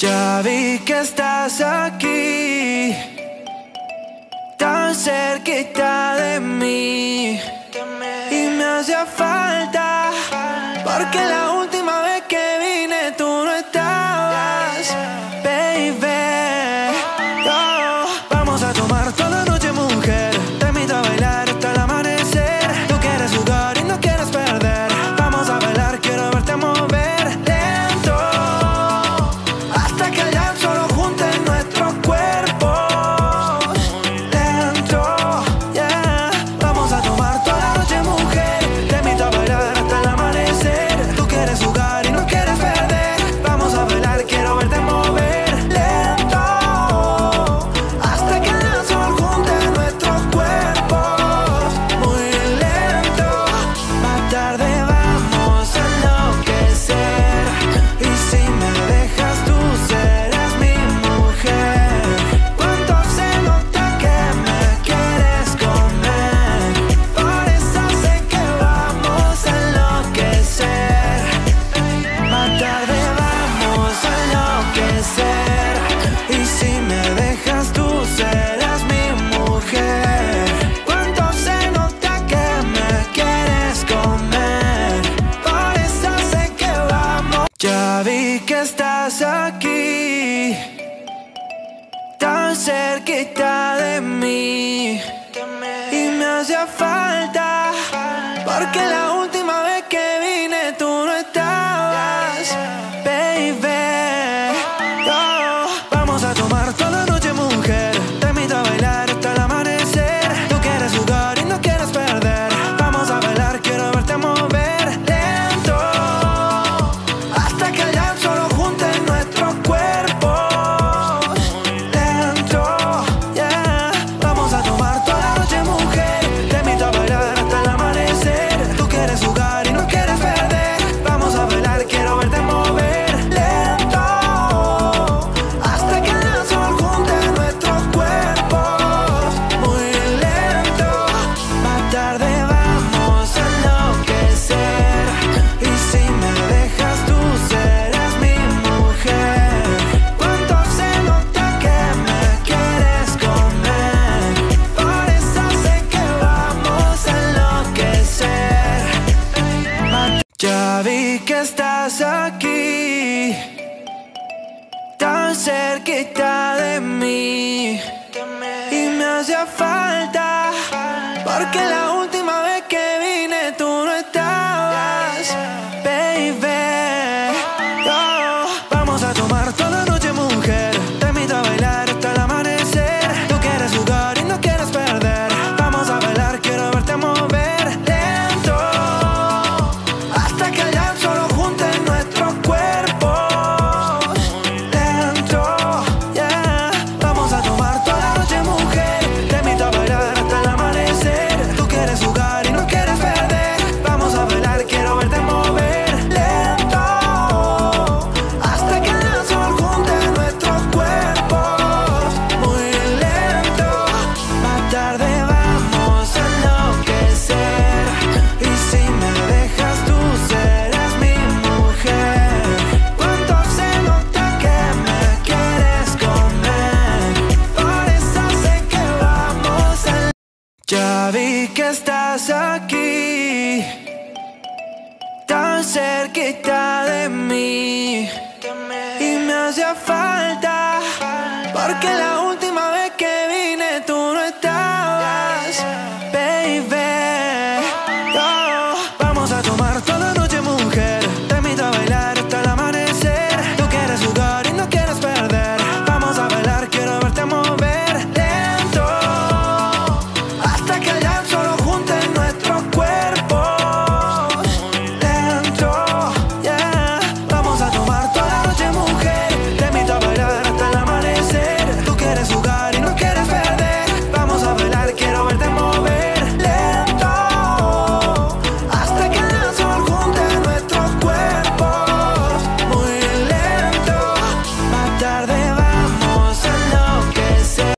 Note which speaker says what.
Speaker 1: Ya vi que estás aquí, tan cerquita de mí, y me hacía falta, porque la última vez que vine tú no estabas, baby. Oh, vamos a tomar toda la noche, mujer, te invito a bailar hasta el amanecer. Tú quieres jugar y no quieres perder, vamos a bailar, quiero verte mover lento, hasta que el dance solo junte nuestros cuerpos. Lento, yeah. Vamos a tomar toda la noche, mujer, te invito a bailar hasta el amanecer. Tú quieres jugar y no quieres perder, vamos a bailar, quiero verte mover lento, hasta que el dance solo junte nuestros cuerpos. Muy lento, más tarde vamos a enloquecer, y si me dejas tú serás mi mujer. Cuánto se nota que me quieres comer, por eso sé que vamos a enloquecer. Más tarde vamos a enloquecer, y si me dejas tú serás mi mujer. Cuánto se nota que me quieres comer, por eso sé que vamos. Ya vi que estás aquí, tan cerquita de mí, y me hacía falta, porque la última vez que vine tú no estabas, baby. Oh, vamos a tomar toda la noche, mujer, te invito a bailar hasta el amanecer. Tú quieres jugar y no quieres perder, vamos a bailar, quiero verte mover lento, hasta que el dance solo junte nuestros cuerpos. Lento, yeah. Vamos a tomar toda la noche, mujer, te invito a bailar hasta el amanecer. Tú quieres jugar y no quieres perder, vamos a bailar, quiero verte mover lento, hasta que el dance solo junte nuestros cuerpos. Muy lento, más tarde vamos a enloquecer, y si me dejas tú serás mi mujer. Cuánto se nota que me quieres comer, por eso sé que vamos a enloquecer. Ya vi que estás aquí, tan cerquita de mí, y me hacía falta, porque la última vez que vine tú no estabas, baby. Oh, vamos a tomar toda la noche, mujer, te invito a bailar hasta el amanecer. Tú quieres jugar y no quieres perder, vamos a bailar, quiero verte mover lento, hasta que el dance solo junte nuestros cuerpos. Lento, yeah. Vamos a tomar toda la noche, mujer, te invito a bailar hasta el amanecer. Tú quieres jugar y no quieres perder, vamos a bailar, quiero verte mover lento, hasta que el dance solo junte nuestros cuerpos. Muy lento, más tarde vamos a enloquecer, y si me dejas tú serás mi mujer. Cuánto se nota que me quieres comer, por eso sé que vamos a. Ya vi que estás aquí, tan cerquita de mí, y me hacía falta, porque la